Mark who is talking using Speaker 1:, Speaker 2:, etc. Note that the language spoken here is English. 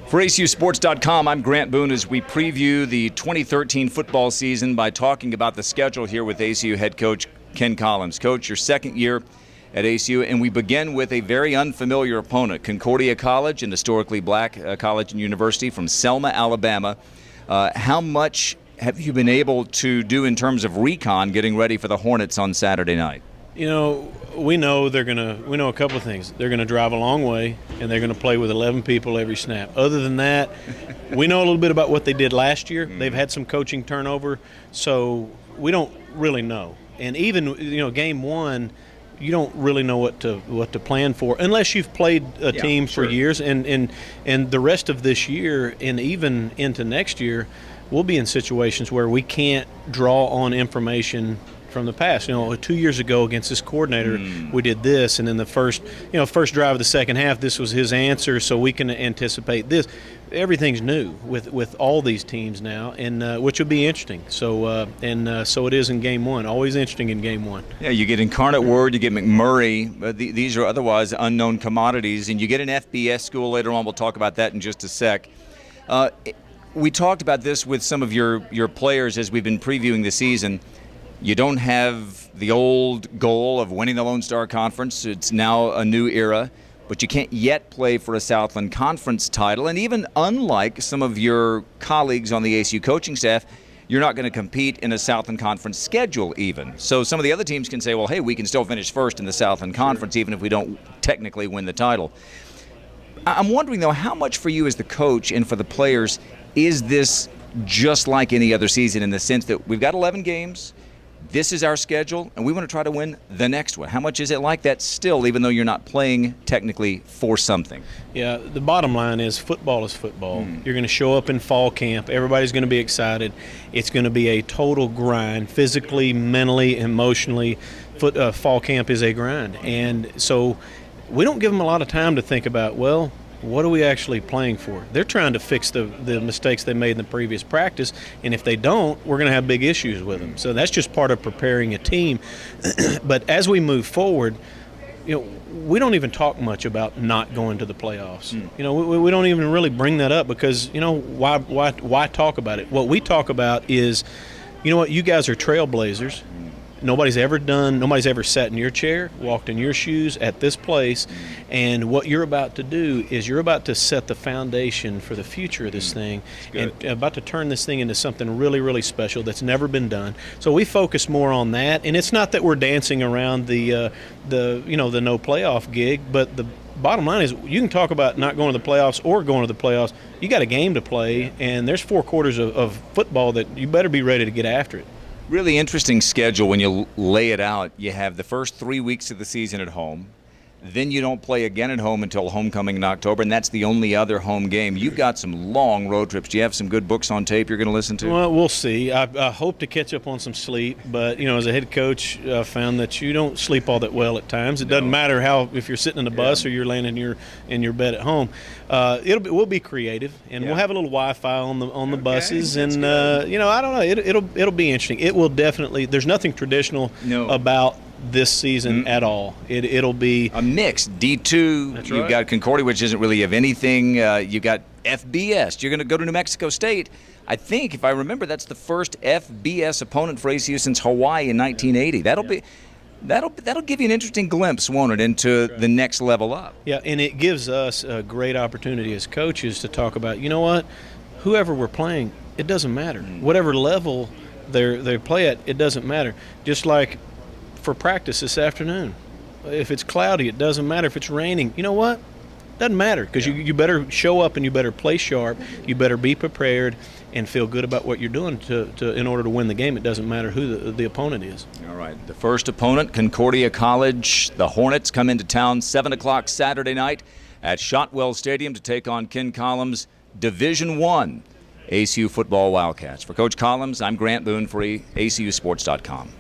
Speaker 1: For ACUsports.com, I'm Grant Boone as we preview the 2013 football season by talking about the schedule here with ACU head coach Ken Collums. Coach, your second year at ACU, and we begin with a very unfamiliar opponent, Concordia College, an historically black college and university from Selma, Alabama. How much have you been able to do in terms of recon getting ready for the Hornets on Saturday night?
Speaker 2: You know, we know a couple of things. They're going to drive a long way, and they're going to play with 11 people every snap. Other than that, we know a little bit about what they did last year. They've had some coaching turnover, so we don't really know. And even, game one, you don't really know what to plan for unless you've played a team for years. And the rest of this year and even into next year, we'll be in situations where we can't draw on information from the past. 2 years ago against this coordinator, we did this, and then the first drive of the second half, this was his answer, so we can anticipate this. Everything's new with all these teams now, and which will be interesting. So it is in game one. Always interesting in game one.
Speaker 1: Yeah, you get Incarnate Word, you get McMurray. These are otherwise unknown commodities, and you get an FBS school later on. We'll talk about that in just a sec. We talked about this with some of your players as we've been previewing the season. You don't have the old goal of winning the Lone Star Conference. It's now a new era, but you can't yet play for a Southland Conference title. And even unlike some of your colleagues on the ACU coaching staff, you're not going to compete in a Southland Conference schedule even. So some of the other teams can say, well, hey, we can still finish first in the Southland Conference even if we don't technically win the title. I'm wondering, though, how much for you as the coach and for the players is this just like any other season in the sense that we've got 11 games, this is our schedule, and we want to try to win the next one? How much is it like that still, even though you're not playing technically for something?
Speaker 2: Yeah, the bottom line is football is football. You're going to show up in fall camp. Everybody's going to be excited. It's going to be a total grind, physically, mentally, emotionally. Fall camp is a grind. And so we don't give them a lot of time to think about, well, what are we actually playing for? They're trying to fix the mistakes they made in the previous practice, and if they don't, we're going to have big issues with them. So that's just part of preparing a team. But as we move forward, we don't even talk much about not going to the playoffs. We don't even really bring that up because, why talk about it? What we talk about is, you guys are trailblazers. Nobody's ever sat in your chair, walked in your shoes at this place, and what you're about to do is you're about to set the foundation for the future of this thing and about to turn this thing into something really, really special that's never been done. So we focus more on that, and it's not that we're dancing around the no playoff gig, but the bottom line is you can talk about not going to the playoffs or going to the playoffs. You got a game to play, and there's 4 quarters of football that you better be ready to get after it.
Speaker 1: Really interesting schedule when you lay it out. You have the first 3 weeks of the season at home. Then you don't play again at home until homecoming in October, and that's the only other home game. You've got some long road trips. Do you have some good books on tape you're going to listen to?
Speaker 2: Well, we'll see. I hope to catch up on some sleep, but, as a head coach, I found that you don't sleep all that well at times. It doesn't matter if you're sitting in a bus or you're laying in your bed at home. We'll be creative, and we'll have a little Wi-Fi on the buses, and I don't know. It'll be interesting. It will definitely. There's nothing traditional about this season at all. It'll be
Speaker 1: a mix. D2,
Speaker 2: That's
Speaker 1: you've
Speaker 2: right.
Speaker 1: got Concordia, which isn't really of anything. You've got FBS. You're going to go to New Mexico State. I think, if I remember, that's the first FBS opponent for ACU since Hawaii in 1980. That'll give you an interesting glimpse, won't it, into the next level up.
Speaker 2: Yeah, and it gives us a great opportunity as coaches to talk about, whoever we're playing, it doesn't matter. Whatever level they play at, it doesn't matter. Just like for practice this afternoon. If it's cloudy, it doesn't matter. If it's raining, you know what? Doesn't matter because you better show up and you better play sharp. You better be prepared and feel good about what you're doing in order to win the game. It doesn't matter who the opponent is.
Speaker 1: All right. The first opponent, Concordia College. The Hornets come into town 7 o'clock Saturday night at Shotwell Stadium to take on Ken Collums' Division I ACU football Wildcats. For Coach Collums, I'm Grant Boone for ACUsports.com.